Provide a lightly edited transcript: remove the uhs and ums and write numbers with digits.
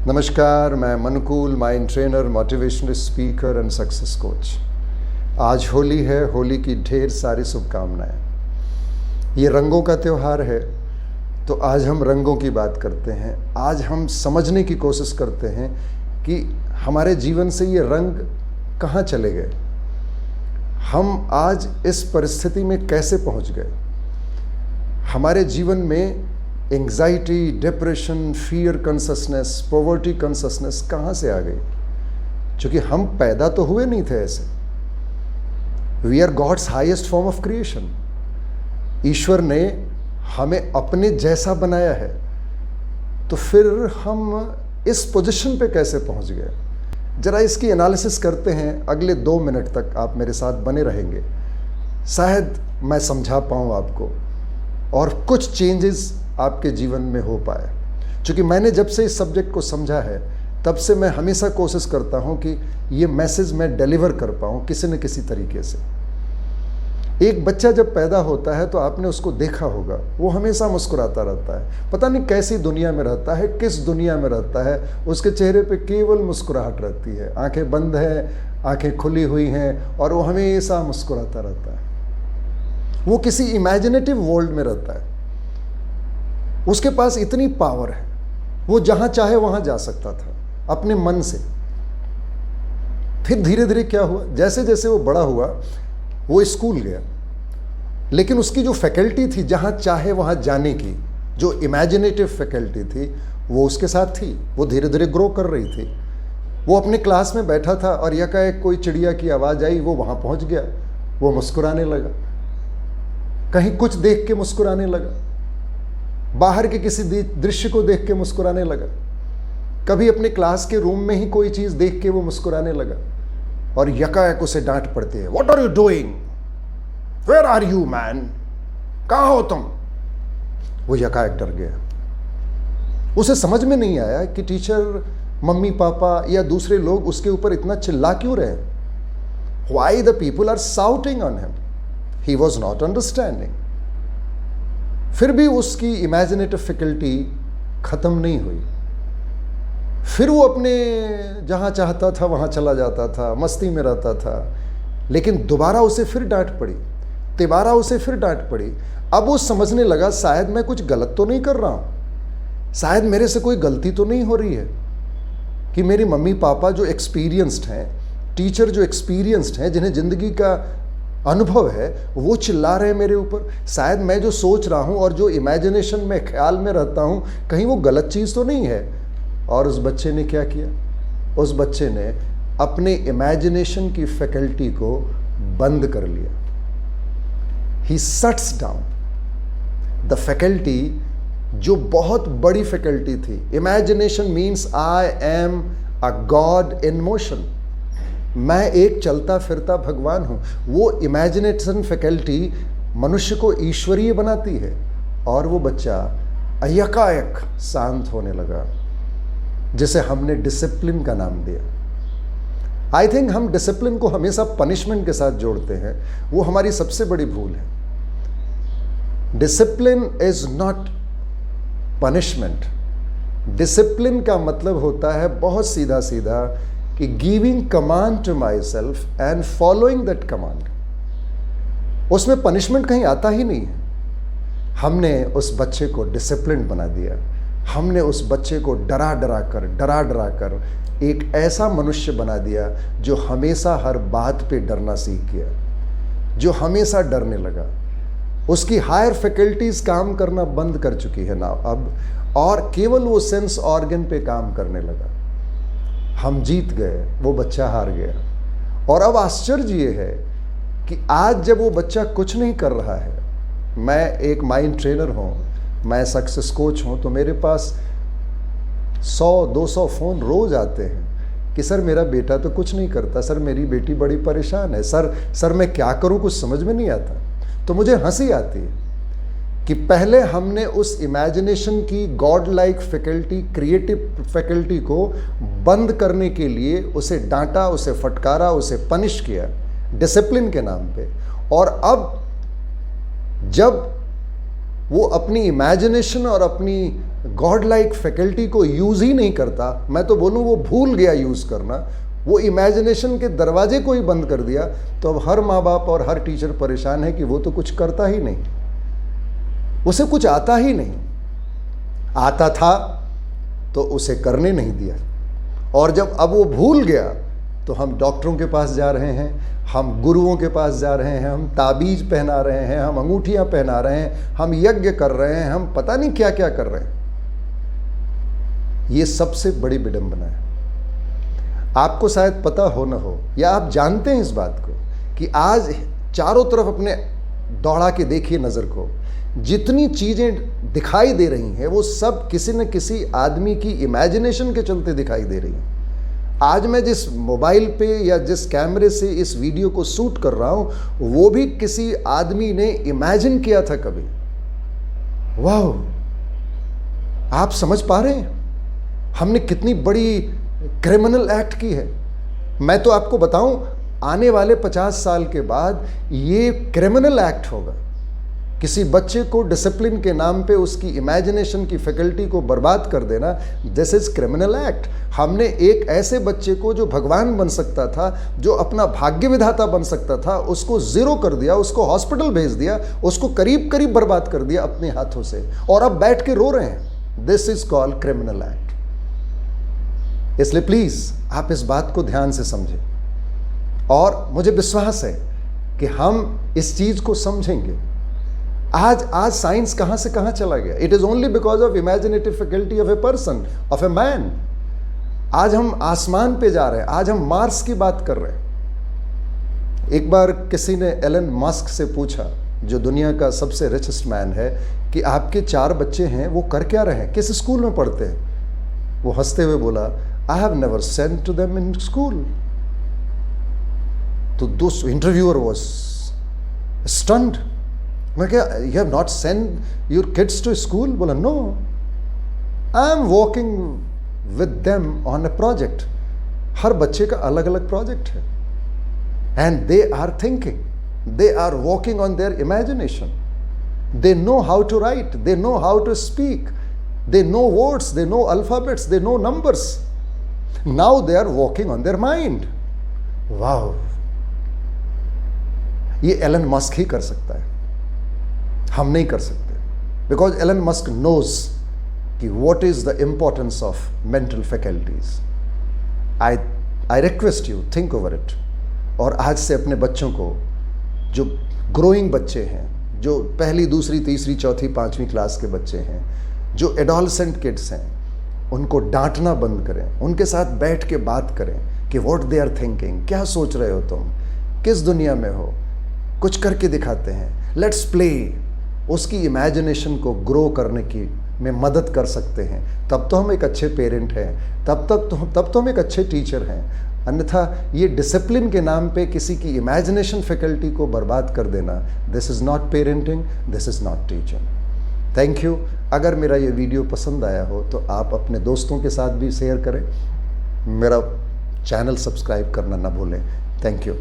नमस्कार, मैं Manukul, mind trainer, motivational speaker and success coach. आज होली है, होली की ढेर सारी शुभकामनाएं। ये रंगों का त्यौहार है, तो आज हम रंगों की बात करते हैं। आज हम समझने की कोशिश करते हैं कि हमारे जीवन से ये रंग कहाँ चले गए, हम आज इस परिस्थिति में कैसे पहुँच गए। हमारे जीवन में anxiety, depression, fear consciousness, poverty consciousness कहाँ से आ गई? क्योंकि हम पैदा तो हुए नहीं थे ऐसे। We are God's highest form of creation. ईश्वर ने हमें अपने जैसा बनाया है, तो फिर हम इस पोजीशन पे कैसे पहुंच गए? जरा इसकी एनालिसिस करते हैं। अगले 2 मिनट तक आप मेरे साथ बने रहेंगे, शायद मैं समझा पाऊँ आपको और कुछ चेंजेस आपके जीवन में हो पाए। क्योंकि मैंने जब से इस सब्जेक्ट को समझा है, तब से मैं हमेशा कोशिश करता हूं कि ये मैसेज मैं डिलीवर कर पाऊं किसी न किसी तरीके से। एक बच्चा जब पैदा होता है तो आपने उसको देखा होगा, वो हमेशा मुस्कुराता रहता है। पता नहीं कैसी दुनिया में रहता है, किस दुनिया में रहता है, उसके चेहरे पे केवल मुस्कुराहट रहती है। आंखें बंद हैं, आंखें खुली हुई हैं, और वो हमेशा मुस्कुराता रहता है। वो किसी इमेजिनेटिव वर्ल्ड में रहता है। उसके पास इतनी पावर है, वो जहां चाहे वहां जा सकता था अपने मन से। फिर धीरे धीरे क्या हुआ, जैसे जैसे वो बड़ा हुआ, वो स्कूल गया, लेकिन उसकी जो फैकल्टी थी जहां चाहे वहां जाने की, जो इमेजिनेटिव फैकल्टी थी, वो उसके साथ थी। वो धीरे धीरे ग्रो कर रही थी। वो अपने क्लास में बैठा था और यकाएक कोई चिड़िया की आवाज़ आई, वो वहां पहुंच गया। वो मुस्कुराने लगा, कहीं कुछ देख के मुस्कुराने लगा, बाहर के किसी दृश्य को देख के मुस्कुराने लगा, कभी अपने क्लास के रूम में ही कोई चीज देख के वो मुस्कुराने लगा, और यकायक उसे डांट पड़ती है, what are you doing, where are you man, कहां हो तुम? वो यकायक डर गया। उसे समझ में नहीं आया कि टीचर, मम्मी पापा या दूसरे लोग उसके ऊपर इतना चिल्ला क्यों रहे हैं। Why the people are shouting on him? He was not understanding. फिर भी उसकी इमेजिनेटिव फैकल्टी खत्म नहीं हुई। फिर वो अपने जहां चाहता था वहां चला जाता था, मस्ती में रहता था। लेकिन दोबारा उसे फिर डांट पड़ी, तिबारा उसे फिर डांट पड़ी। अब वो समझने लगा, शायद मैं कुछ गलत तो नहीं कर रहा हूं, शायद मेरे से कोई गलती तो नहीं हो रही है कि मेरे मम्मी पापा जो एक्सपीरियंस्ड हैं, टीचर जो एक्सपीरियंस्ड हैं, जिन्हें जिंदगी का अनुभव है, वो चिल्ला रहे हैं मेरे ऊपर। शायद मैं जो सोच रहा हूँ और जो इमेजिनेशन में, ख्याल में रहता हूँ, कहीं वो गलत चीज़ तो नहीं है। और उस बच्चे ने क्या किया? उस बच्चे ने अपने इमेजिनेशन की फैकल्टी को बंद कर लिया। ही शट्स डाउन द फैकल्टी, जो बहुत बड़ी फैकल्टी थी। Imagination means I am a God in motion. मैं एक चलता फिरता भगवान हूं। वो इमेजिनेशन फैकल्टी मनुष्य को ईश्वरीय बनाती है। और वो बच्चा यकायक शांत होने लगा, जिसे हमने डिसिप्लिन का नाम दिया। आई थिंक हम डिसिप्लिन को हमेशा पनिशमेंट के साथ जोड़ते हैं, वो हमारी सबसे बड़ी भूल है। Discipline is not punishment. Discipline का मतलब होता है बहुत सीधा सीधा कि giving command to myself and following that command. उसमें पनिशमेंट कहीं आता ही नहीं है। हमने उस बच्चे को डिसिप्लिन बना दिया। हमने उस बच्चे को डरा डरा कर एक ऐसा मनुष्य बना दिया जो हमेशा हर बात पे डरना सीख गया, जो हमेशा डरने लगा। उसकी हायर फैकल्टीज काम करना बंद कर चुकी है ना अब, और केवल वो सेंस ऑर्गन पे काम करने लगा। हम जीत गए, वो बच्चा हार गया। और अब आश्चर्य ये है कि आज जब वो बच्चा कुछ नहीं कर रहा है, मैं एक माइंड ट्रेनर हूँ, मैं सक्सेस कोच हूँ, तो मेरे पास 100-200 फ़ोन रोज़ आते हैं कि सर मेरा बेटा तो कुछ नहीं करता, सर मेरी बेटी बड़ी परेशान है, सर मैं क्या करूँ, कुछ समझ में नहीं आता। तो मुझे हंसी आती है कि पहले हमने उस इमेजिनेशन की God like faculty, creative faculty को बंद करने के लिए उसे डांटा, उसे फटकारा, उसे पनिश किया डिसिप्लिन के नाम पे। और अब जब वो अपनी इमेजिनेशन और अपनी गॉड लाइक फैकल्टी को यूज़ ही नहीं करता, मैं तो बोलूँ वो भूल गया यूज़ करना, वो इमेजिनेशन के दरवाजे को ही बंद कर दिया, तो अब हर माँ बाप और हर टीचर परेशान है कि वो तो कुछ करता ही नहीं, उसे कुछ आता ही नहीं। आता था तो उसे करने नहीं दिया, और जब अब वो भूल गया तो हम डॉक्टरों के पास जा रहे हैं, हम गुरुओं के पास जा रहे हैं, हम ताबीज पहना रहे हैं, हम अंगूठियां पहना रहे हैं, हम यज्ञ कर रहे हैं, हम पता नहीं क्या क्या कर रहे हैं। ये सबसे बड़ी विडंबना है। आपको शायद पता हो न हो, या आप जानते हैं इस बात को कि आज चारों तरफ अपने दौड़ा के देखिए नज़र को, जितनी चीज़ें दिखाई दे रही हैं वो सब किसी न किसी आदमी की इमेजिनेशन के चलते दिखाई दे रही हैं। आज मैं जिस मोबाइल पे या जिस कैमरे से इस वीडियो को शूट कर रहा हूं, वो भी किसी आदमी ने इमेजिन किया था कभी। वाह, आप समझ पा रहे हैं हमने कितनी बड़ी क्रिमिनल एक्ट की है। मैं तो आपको बताऊं, आने वाले 50 साल के बाद ये क्रिमिनल एक्ट होगा। किसी बच्चे को डिसिप्लिन के नाम पे उसकी इमेजिनेशन की फैकल्टी को बर्बाद कर देना, दिस इज क्रिमिनल एक्ट। हमने एक ऐसे बच्चे को जो भगवान बन सकता था, जो अपना भाग्य विधाता बन सकता था, उसको जीरो कर दिया, उसको हॉस्पिटल भेज दिया, उसको करीब करीब बर्बाद कर दिया अपने हाथों से, और अब बैठ के रो रहे हैं। This is called criminal act. इसलिए प्लीज आप इस बात को ध्यान से समझें, और मुझे विश्वास है कि हम इस चीज को समझेंगे। आज साइंस कहां से कहां चला गया। It is only because of imaginative faculty of a person, of a man. आज हम आसमान पे जा रहे हैं, आज हम मार्स की बात कर रहे हैं। एक बार किसी ने एलन मस्क से पूछा, जो दुनिया का सबसे रिचेस्ट मैन है, कि आपके 4 बच्चे हैं, वो कर क्या रहे हैं, किस स्कूल में पढ़ते हैं। वो हंसते हुए बोला, I have never sent to them in school. तो दोस्त इंटरव्यूअर वाज स्टन्ड। मैं क्या, you have not send your kids to school? बोला, no, I am working with them on a project. हर बच्चे का अलग अलग प्रोजेक्ट है, and they are thinking, they are working on their imagination, they know how to write, they know how to speak, they know words, they know alphabets, they know numbers. Now they are working on their mind. Wow. ये Elon Musk ही कर सकता है, हम नहीं कर सकते, because Elon Musk knows कि what is the importance of mental faculties. I request you, think over it. और आज से अपने बच्चों को, जो ग्रोइंग बच्चे हैं, जो पहली, दूसरी, तीसरी, चौथी, 5वीं क्लास के बच्चे हैं, जो एडोलसेंट किड्स हैं, उनको डांटना बंद करें, उनके साथ बैठ के बात करें कि व्हाट दे आर थिंकिंग, क्या सोच रहे हो तुम, किस दुनिया में हो, कुछ करके दिखाते हैं, लेट्स प्ले। उसकी इमेजिनेशन को ग्रो करने की में मदद कर सकते हैं, तब तो हम एक अच्छे पेरेंट हैं, तब तो हम एक अच्छे टीचर हैं। अन्यथा ये डिसिप्लिन के नाम पे किसी की इमेजिनेशन फैकल्टी को बर्बाद कर देना, this is not parenting, this is not teaching. Thank you. अगर मेरा ये वीडियो पसंद आया हो तो आप अपने दोस्तों के साथ भी शेयर करें, मेरा चैनल सब्सक्राइब करना ना भूलें। Thank you.